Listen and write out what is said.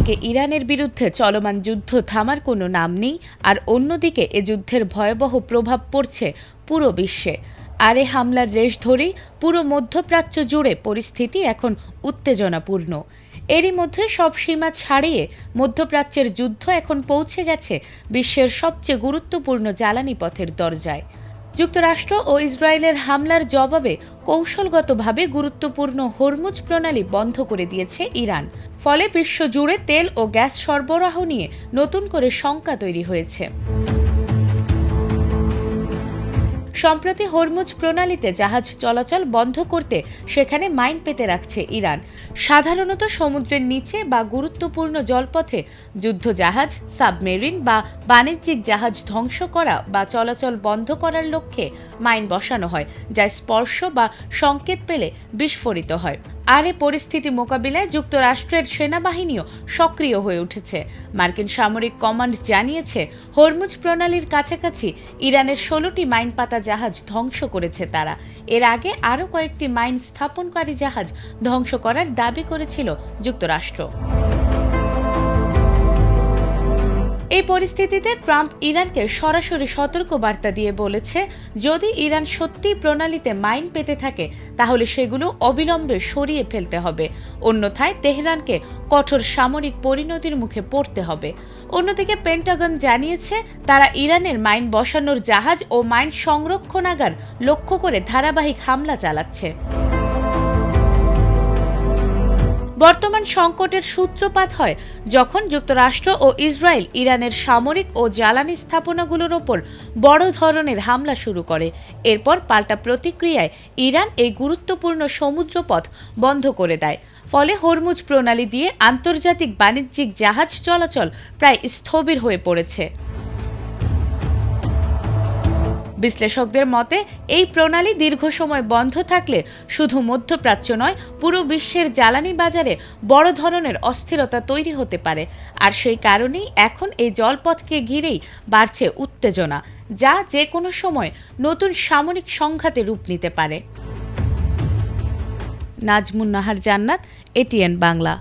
একদিকে ইরানের বিরুদ্ধে চলমান যুদ্ধ থামার কোনো নাম নেই, আর অন্যদিকে এ যুদ্ধের ভয়াবহ প্রভাব পড়ছে পুরো বিশ্বে। আর এ হামলার রেশ ধরেই পুরো মধ্যপ্রাচ্য জুড়ে পরিস্থিতি এখন উত্তেজনাপূর্ণ। এরই মধ্যে সব সীমা ছাড়িয়ে মধ্যপ্রাচ্যের যুদ্ধ এখন পৌঁছে গেছে বিশ্বের সবচেয়ে গুরুত্বপূর্ণ জ্বালানি পথের দরজায়। যুক্তরাষ্ট্র ও ইসরায়েলের হামলার জবাবে কৌশলগতভাবে গুরুত্বপূর্ণ হরমুজ প্রণালী বন্ধ করে দিয়েছে ইরান। ফলে বিশ্বজুড়ে তেল ও গ্যাস সরবরাহ নিয়ে নতুন করে শঙ্কা তৈরি হয়েছে। সম্প্রতি হরমুজ প্রণালীতে জাহাজ চলাচল বন্ধ করতে সেখানে মাইন পেতে রাখছে ইরান। সাধারণত সমুদ্রের নিচে বা গুরুত্বপূর্ণ জলপথে যুদ্ধজাহাজ, সাবমেরিন বা বাণিজ্যিক জাহাজ ধ্বংস করা বা চলাচল বন্ধ করার লক্ষ্যে মাইন বসানো হয়, যা স্পর্শ বা সংকেত পেলে বিস্ফোরিত হয়। আর এ পরিস্থিতি মোকাবিলায় যুক্তরাষ্ট্রের সেনাবাহিনীও সক্রিয় হয়ে উঠেছে। মার্কিন সামরিক কমান্ড জানিয়েছে, হরমুজ প্রণালীর কাছাকাছি ইরানের 16টি মাইন পাতা জাহাজ ধ্বংস করেছে তারা। এর আগে আরও কয়েকটি মাইন স্থাপনকারী জাহাজ ধ্বংস করার দাবি করেছিল যুক্তরাষ্ট্র। এই পরিস্থিতিতে ট্রাম্প ইরানকে সরাসরি সতর্কবার্তা দিয়ে বলেছে, যদি ইরান সত্যিই প্রণালীতে মাইন পেতে থাকে তাহলে সেগুলো অবিলম্বে সরিয়ে ফেলতে হবে, অন্যথায় তেহরানকে কঠোর সামরিক পরিণতির মুখে পড়তে হবে। অন্যদিকে পেন্টাগন জানিয়েছে, তারা ইরানের মাইন বসানোর জাহাজ ও মাইন সংরক্ষণাগার লক্ষ্য করে ধারাবাহিক হামলা চালাচ্ছে। বর্তমান সংকটের সূত্রপাত হয় যখন যুক্তরাষ্ট্র ও ইসরায়েল ইরানের সামরিক ও জ্বালানি স্থাপনাগুলোর ওপর বড় ধরনের হামলা শুরু করে। এরপর পাল্টা প্রতিক্রিয়ায় ইরান এই গুরুত্বপূর্ণ সমুদ্রপথ বন্ধ করে দেয়। ফলে হরমুজ প্রণালী দিয়ে আন্তর্জাতিক বাণিজ্যিক জাহাজ চলাচল প্রায় স্থবির হয়ে পড়েছে। বিশ্লেষকদের মতে, এই প্রণালী দীর্ঘ সময় বন্ধ থাকলে শুধু মধ্যপ্রাচ্য নয়, পুরো বিশ্বের জ্বালানি বাজারে বড় ধরনের অস্থিরতা তৈরি হতে পারে। আর সেই কারণেই এখন এই জলপথকে ঘিরেই বাড়ছে উত্তেজনা, যা যে কোনো সময় নতুন সামরিক সংঘাতে রূপ নিতে পারে। নাজমুন নাহার জান্নাত, এটিএন বাংলা।